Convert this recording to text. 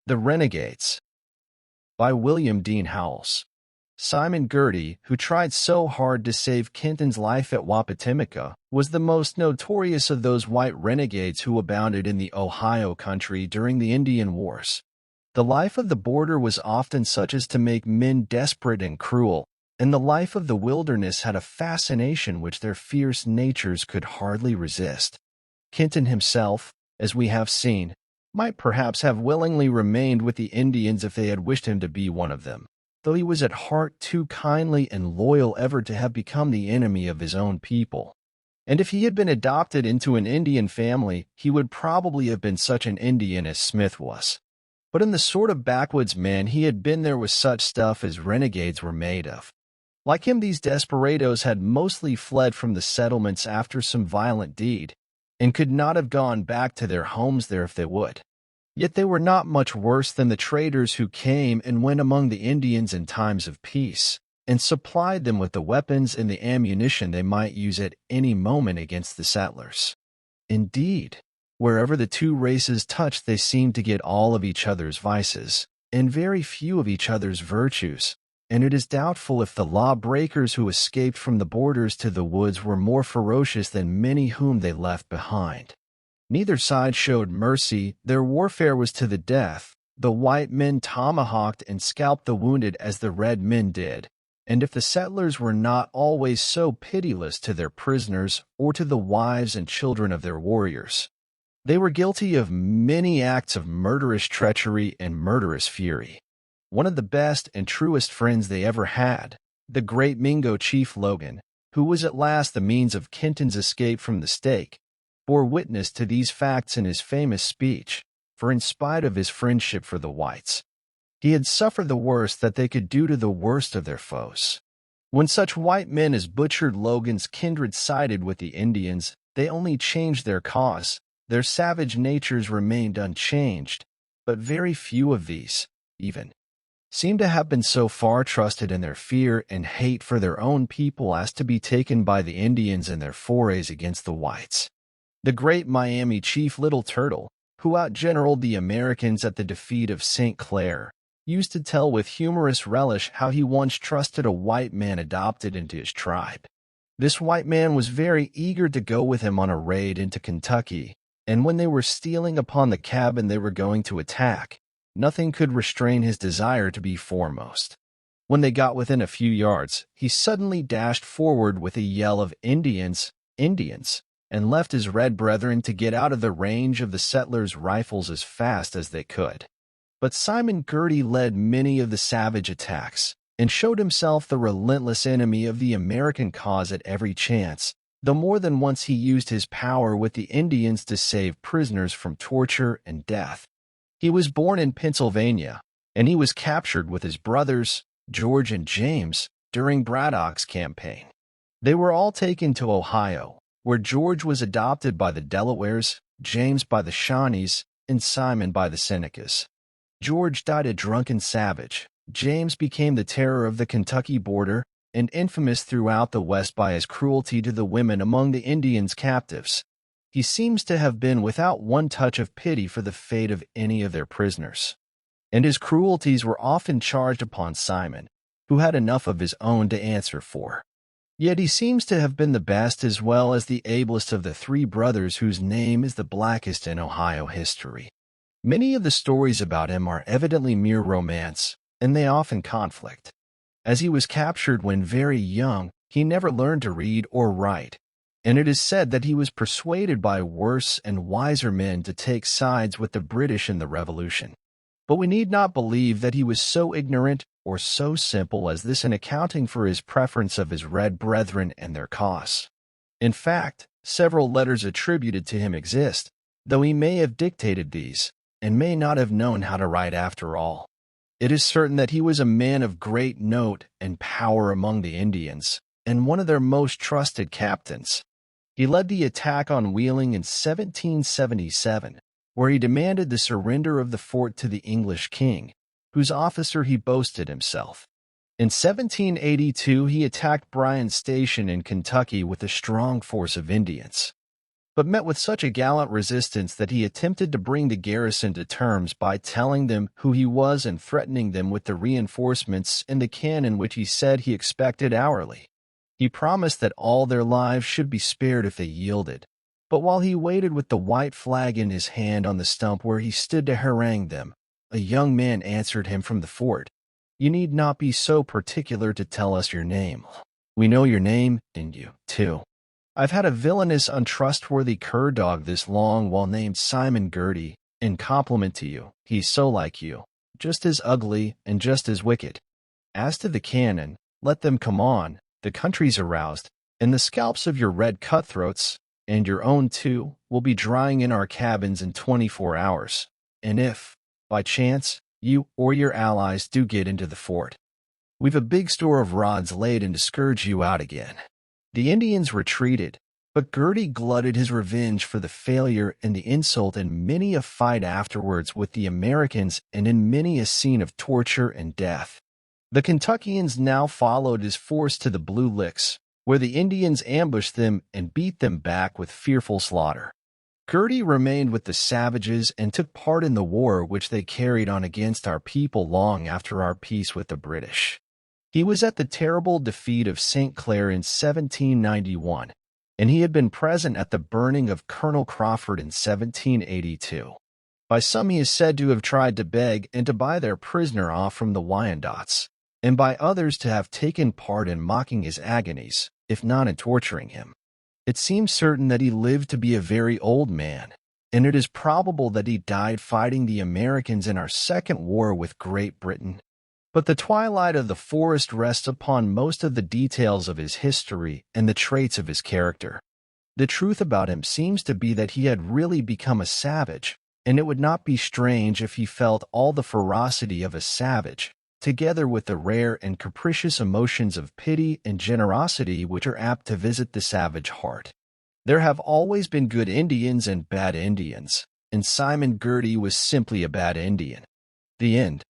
The Renegades by William Dean Howells. Simon Girty, who tried so hard to save Kenton's life at Wapatimica, was the most notorious of those white renegades who abounded in the Ohio country during the Indian Wars. The life of the border was often such as to make men desperate and cruel, and the life of the wilderness had a fascination which their fierce natures could hardly resist. Kenton himself, as we have seen, might perhaps have willingly remained with the Indians if they had wished him to be one of them, though he was at heart too kindly and loyal ever to have become the enemy of his own people. And if he had been adopted into an Indian family, he would probably have been such an Indian as Smith was. But in the sort of backwoods man he had been, there was such stuff as renegades were made of. Like him, these desperados had mostly fled from the settlements after some violent deed, and could not have gone back to their homes there if they would. Yet they were not much worse than the traders who came and went among the Indians in times of peace, and supplied them with the weapons and the ammunition they might use at any moment against the settlers. Indeed, wherever the two races touched, they seemed to get all of each other's vices, and very few of each other's virtues, and it is doubtful if the law-breakers who escaped from the borders to the woods were more ferocious than many whom they left behind. Neither side showed mercy. Their warfare was to the death. The white men tomahawked and scalped the wounded as the red men did, and if the settlers were not always so pitiless to their prisoners or to the wives and children of their warriors, they were guilty of many acts of murderous treachery and murderous fury. One of the best and truest friends they ever had, the great Mingo chief Logan, who was at last the means of Kenton's escape from the stake, bore witness to these facts in his famous speech, for in spite of his friendship for the whites, he had suffered the worst that they could do to the worst of their foes. When such white men as butchered Logan's kindred sided with the Indians, they only changed their cause. Their savage natures remained unchanged, but very few of these, even, seem to have been so far trusted in their fear and hate for their own people as to be taken by the Indians in their forays against the whites. The great Miami chief Little Turtle, who outgeneraled the Americans at the defeat of St. Clair, used to tell with humorous relish how he once trusted a white man adopted into his tribe. This white man was very eager to go with him on a raid into Kentucky, and when they were stealing upon the cabin they were going to attack, nothing could restrain his desire to be foremost. When they got within a few yards, he suddenly dashed forward with a yell of "Indians! Indians!" and left his red brethren to get out of the range of the settlers' rifles as fast as they could. But Simon Girty led many of the savage attacks, and showed himself the relentless enemy of the American cause at every chance, though more than once he used his power with the Indians to save prisoners from torture and death. He was born in Pennsylvania, and he was captured with his brothers, George and James, during Braddock's campaign. They were all taken to Ohio, where George was adopted by the Delawares, James by the Shawnees, and Simon by the Senecas. George died a drunken savage. James became the terror of the Kentucky border, and infamous throughout the West by his cruelty to the women among the Indians' captives. He seems to have been without one touch of pity for the fate of any of their prisoners, and his cruelties were often charged upon Simon, who had enough of his own to answer for. Yet he seems to have been the best as well as the ablest of the three brothers whose name is the blackest in Ohio history. Many of the stories about him are evidently mere romance, and they often conflict. As he was captured when very young, he never learned to read or write, and it is said that he was persuaded by worse and wiser men to take sides with the British in the Revolution. But we need not believe that he was so ignorant or so simple as this in accounting for his preference of his red brethren and their cause. In fact, several letters attributed to him exist, though he may have dictated these, and may not have known how to write after all. It is certain that he was a man of great note and power among the Indians, and one of their most trusted captains. He led the attack on Wheeling in 1777, where he demanded the surrender of the fort to the English king, whose officer he boasted himself. In 1782, he attacked Bryan's Station in Kentucky with a strong force of Indians. but met with such a gallant resistance that he attempted to bring the garrison to terms by telling them who he was and threatening them with the reinforcements and the cannon which he said he expected hourly. He promised that all their lives should be spared if they yielded. But while he waited with the white flag in his hand on the stump where he stood to harangue them, a young man answered him from the fort. "You need not be so particular to tell us your name. We know your name, and you, too. I've had a villainous, untrustworthy cur-dog this long while named Simon Gertie, in compliment to you. He's so like you, just as ugly and just as wicked. As to the cannon, let them come on, the country's aroused, and the scalps of your red cutthroats, and your own too, will be drying in our cabins in 24 hours. And if, by chance, you or your allies do get into the fort, we've a big store of rods laid in to scourge you out again." The Indians retreated, but Gertie glutted his revenge for the failure and the insult in many a fight afterwards with the Americans and in many a scene of torture and death. The Kentuckians now followed his force to the Blue Licks, where the Indians ambushed them and beat them back with fearful slaughter. Gertie remained with the savages and took part in the war which they carried on against our people long after our peace with the British. He was at the terrible defeat of St. Clair in 1791, and he had been present at the burning of Colonel Crawford in 1782. By some he is said to have tried to beg and to buy their prisoner off from the Wyandots, and by others to have taken part in mocking his agonies, if not in torturing him. It seems certain that he lived to be a very old man, and it is probable that he died fighting the Americans in our second war with Great Britain. But the twilight of the forest rests upon most of the details of his history and the traits of his character. The truth about him seems to be that he had really become a savage, and it would not be strange if he felt all the ferocity of a savage, together with the rare and capricious emotions of pity and generosity which are apt to visit the savage heart. There have always been good Indians and bad Indians, and Simon Gertie was simply a bad Indian. The end.